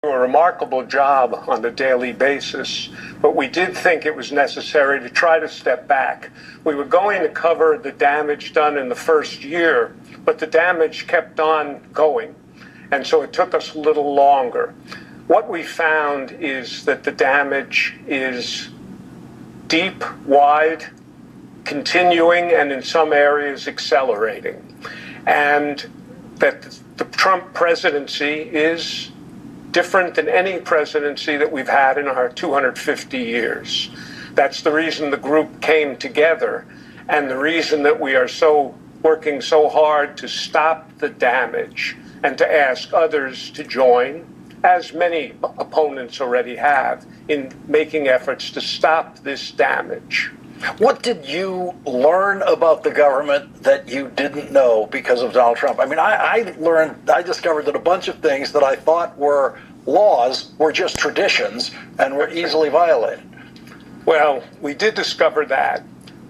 A remarkable job on a daily basis, but we did think it was necessary to try to step back. We were going to cover the damage done in the first year, but the damage kept on going, and so it took us a little longer. What we found is that the damage is deep, wide, continuing, and in some areas accelerating, and that the Trump presidency is different than any presidency that we've had in our 250 years. That's the reason the group came together, and the reason that we are working so hard to stop the damage and to ask others to join, as many opponents already have, in making efforts to stop this damage. What did you learn about the government that you didn't know because of Donald Trump? I mean, I discovered that a bunch of things that I thought were laws were just traditions and were easily violated. Well, we did discover that,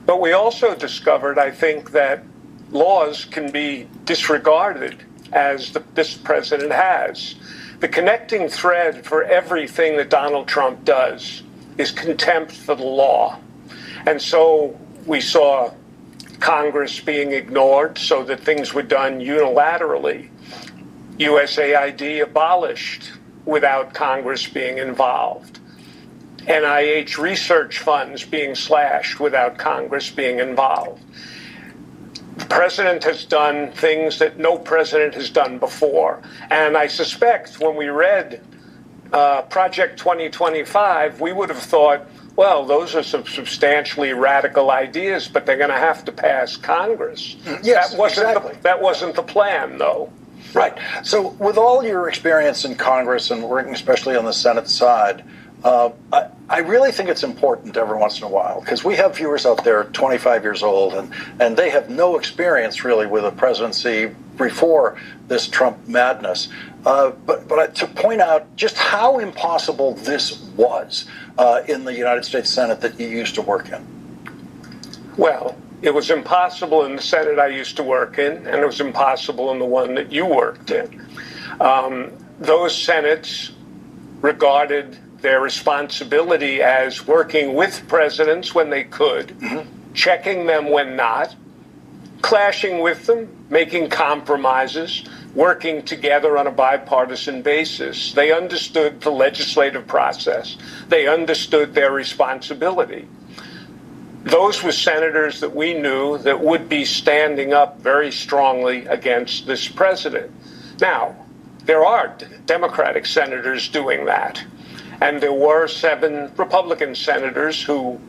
but we also discovered, I think, that laws can be disregarded, as this president has. The connecting thread for everything that Donald Trump does is contempt for the law. And so we saw Congress being ignored so that things were done unilaterally. USAID abolished without Congress being involved. NIH research funds being slashed without Congress being involved. The president has done things that no president has done before. And I suspect when we read Project 2025, we would have thought, well, those are some substantially radical ideas, but they're going to have to pass Congress. Yes, that wasn't the plan, though. Right. So with all your experience in Congress and working especially on the Senate side, I really think it's important every once in a while, because we have viewers out there 25 years old, and they have no experience really with a presidency before this Trump madness. But to point out just how impossible this was in the United States Senate that you used to work in. Well, it was impossible in the Senate I used to work in, and it was impossible in the one that you worked in. Those Senates regarded their responsibility as working with presidents when they could, checking them when not, clashing with them, making compromises, working together on a bipartisan basis. They understood the legislative process. They understood their responsibility. Those were senators that we knew that would be standing up very strongly against this president. Now, there are Democratic senators doing that. And there were 7 Republican senators who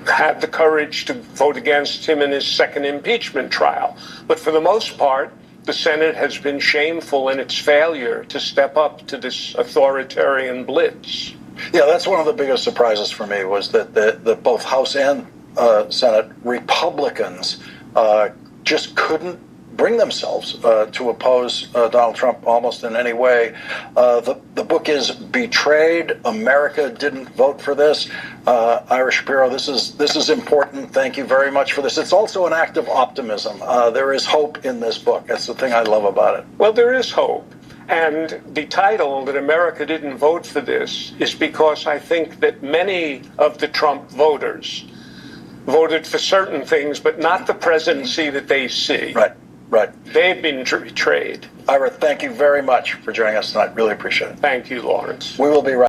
had the courage to vote against him in his second impeachment trial. But for the most part, the Senate has been shameful in its failure to step up to this authoritarian blitz. Yeah, that's one of the biggest surprises for me, was that both House and Senate Republicans just couldn't bring themselves to oppose Donald Trump almost in any way. The book is Betrayed. America Didn't Vote for This. Ira Shipiro, this is important. Thank you very much for this. It's also an act of optimism. There is hope in this book. That's the thing I love about it. Well, there is hope. And the title, that America Didn't Vote for This, is because I think that many of the Trump voters voted for certain things, but not the presidency that they see. Right. They've been betrayed. Ira, thank you very much for joining us tonight. Really appreciate it. Thank you, Lawrence. We will be right